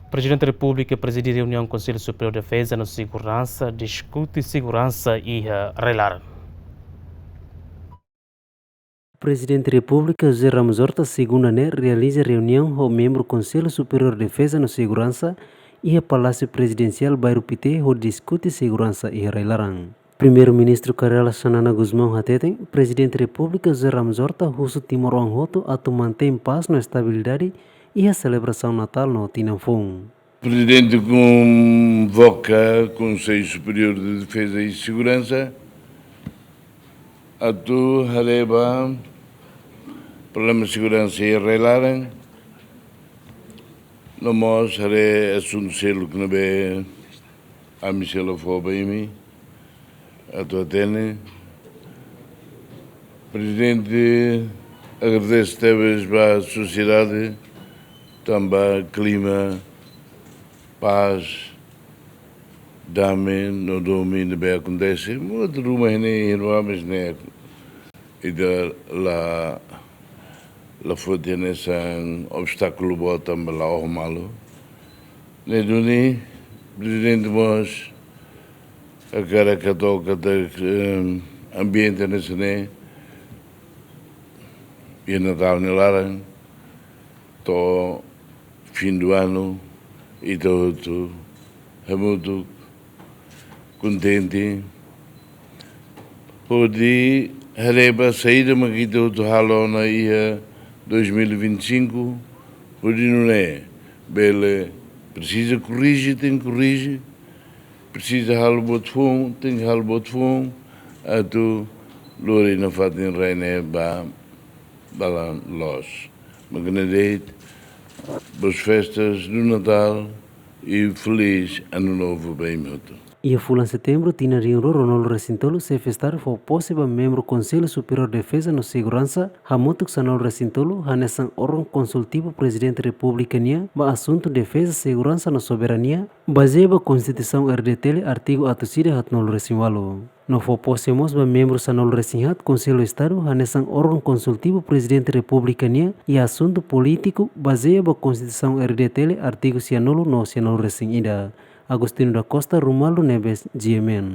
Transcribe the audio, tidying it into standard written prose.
Presidente da República preside reunião do Conselho Superior de Defesa e Segurança, discute segurança e relar. Presidente da República José Ramos Horta, segunda-feira, realiza reunião com o membro do Conselho Superior de Defesa e Segurança e o Palácio Presidencial Bairro Pité, onde discute segurança e relarang. Primeiro-ministro Karela Sanana Guzmão Hateten, Presidente da República José Ramos Horta, russo Timor-Leste, a mantém paz na estabilidade e a celebração Natal no Tinanfon. O Presidente convoca o Conselho Superior de Defesa e Segurança a tu hareba problema de segurança e relaram no mos hare assunto selo que não é a missão foba em mim a tu atene Presidente agradece teves para a sociedade também clima paz dame no domínio bem acontece muito rumah ini mas né e da la foto nessa obstáculo bota lá malo né duni presidente mas a cara que toca de ambiente nesse né e Natal nelara to fim do ano e todo é muito contente pode hareba saída makito do halo na ia 2025 pode não é bele precisa corrigir tem corrigir precisa halo botfon tem halo botfon a tu lori na fatin reine ba balan los magnedeit boas festas do Natal e feliz ano novo bem muito. E a fulan setembro, tinha reunião Ronaldo Recintolo se festar foi possível membro do Conselho Superior de Defesa e Segurança, Hamutuk Sanol Recintolo, hanesan órgão consultivo Presidente da República nia, ba assunto defesa, segurança e soberania, baseado na Constituição RDT, artigo atucida hatnol Recinwalo. No foi possível ba membro Sanol Recinhat, Conselho do Estado, hanesan órgão consultivo Presidente da República nia, e assunto político baseado na Constituição RDT, artigo cianolo no cianol Recinida. Agostinho da Costa, Romualdo Neves, GMN.